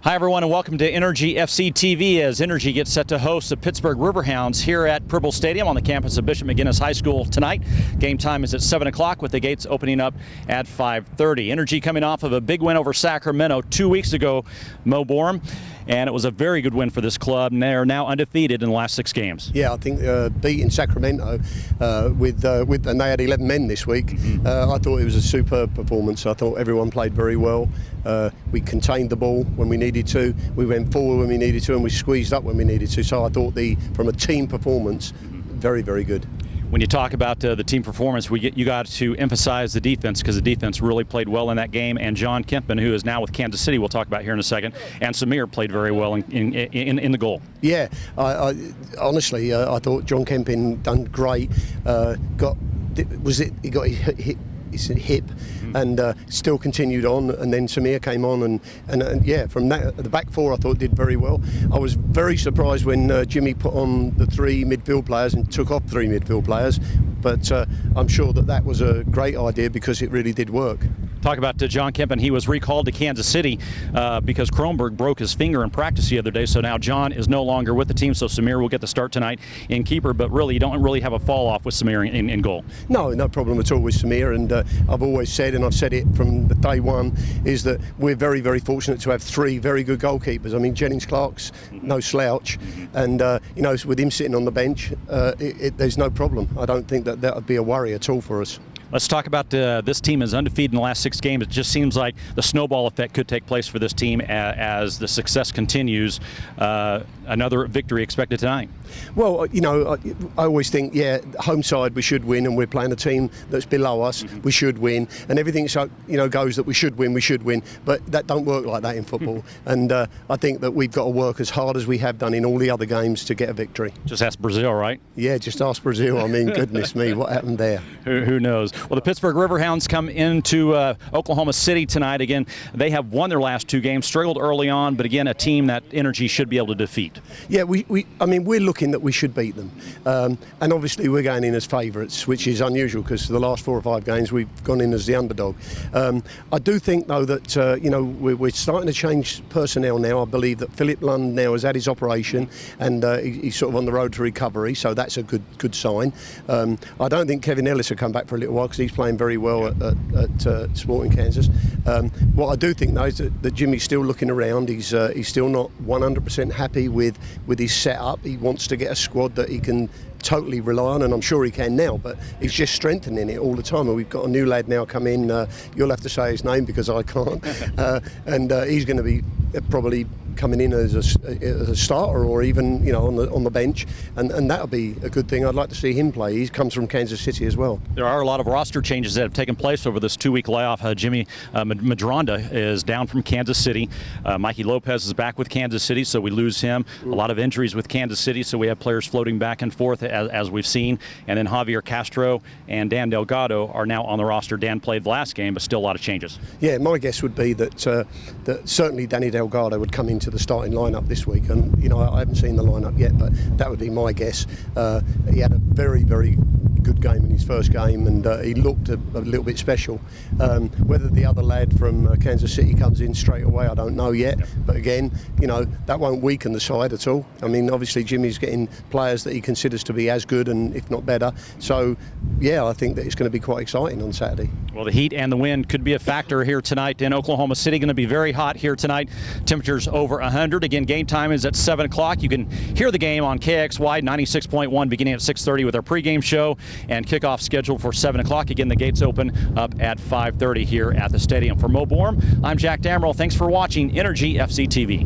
Hi everyone and welcome to Energy FC TV as Energy gets set to host the Pittsburgh Riverhounds here at Pregame Stadium on the campus of Bishop McGuinness High School tonight. Game time is at 7 o'clock with the gates opening up at 5:30. Energy coming off of a big win over Sacramento 2 weeks ago, Boreham, and it was a very good win for this club, and they are now undefeated in the last 6 games. Yeah, I think beating Sacramento and they had 11 men this week. I thought it was a superb performance. I thought everyone played very well. We contained the ball when we needed to. We went forward when we needed to, and we squeezed up when we needed to. So I thought from a team performance, very, very good. When you talk about the team performance, you got to emphasize the defense because the defense really played well in that game. And John Kempin, who is now with Kansas City, we'll talk about here in a second, and Samir played very well in the goal. Yeah, honestly, I thought John Kempin done great. He got his hip and still continued on, and then Samir came on and yeah, from that the back four I thought did very well. I was very surprised when Jimmy put on the 3 midfield players and took off 3 midfield players, but I'm sure that was a great idea because it really did work. Talk about John Kempin. He was recalled to Kansas City because Kronberg broke his finger in practice the other day, so now John is no longer with the team, so Samir will get the start tonight in keeper, but really you don't really have a fall off with Samir in goal. No problem at all with Samir, and I've always said, and I've said it from the day one, is that we're very, very fortunate to have 3 very good goalkeepers. I mean, Jennings Clark's no slouch, and with him sitting on the bench, there's no problem. I don't think that would be a worry at all for us. Let's talk about this team is undefeated in the last 6 games. It just seems like the snowball effect could take place for this team as the success continues. Another victory expected tonight. Well, I always think, home side we should win, and we're playing a team that's below us. We should win, and everything goes that we should win. But that don't work like that in football. And I think that we've got to work as hard as we have done in all the other games to get a victory. Just ask Brazil, right? Yeah, just ask Brazil. I mean, goodness me, what happened there? Who knows? Well, the Pittsburgh Riverhounds come into Oklahoma City tonight. Again, they have won their last 2 games, struggled early on, but again, a team that Energy should be able to defeat. Yeah, we're looking that we should beat them. And obviously we're going in as favourites, which is unusual because the last 4 or 5 games we've gone in as the underdog. I do think, though, that we're starting to change personnel now. I believe that Philip Lund now has had his operation and he's sort of on the road to recovery, so that's a good sign. I don't think Kevin Ellis will come back for a little while because he's playing very well at Sporting Kansas. What I do think, though, is that Jimmy's still looking around. He's still not 100% happy with his setup. He wants to get a squad that he can totally rely on, and I'm sure he can now, but he's just strengthening it all the time. And we've got a new lad now come in, you'll have to say his name because I can't, and he's going to be probably coming in as a starter or even on the bench, and that'll be a good thing. I'd like to see him play. He comes from Kansas City as well. There are a lot of roster changes that have taken place over this 2-week layoff. Jimmy Madronda is down from Kansas City. Mikey Lopez is back with Kansas City, so we lose him. A lot of injuries with Kansas City, so we have players floating back and forth as we've seen. And then Javier Castro and Dan Delgado are now on the roster. Dan played the last game, but still a lot of changes. Yeah, my guess would be that certainly Danny Delgado would come into the starting lineup this week, and I haven't seen the lineup yet, but that would be my guess. He had a very, very good game in his first game, and he looked a little bit special. Whether the other lad from Kansas City comes in straight away, I don't know yet. But again, that won't weaken the side at all. I mean, obviously Jimmy's getting players that he considers to be as good and if not better. So yeah, I think that it's going to be quite exciting on Saturday. Well, the heat and the wind could be a factor here tonight in Oklahoma City. Going to be very hot here tonight. Temperatures over 100. Again, game time is at 7 o'clock. You can hear the game on KXY 96.1 beginning at 6:30 with our pregame show, and kickoff scheduled for 7 o'clock. Again, the gates open up at 5:30 here at the stadium. For Boreham, I'm Jack Damrill. Thanks for watching Energy FC TV.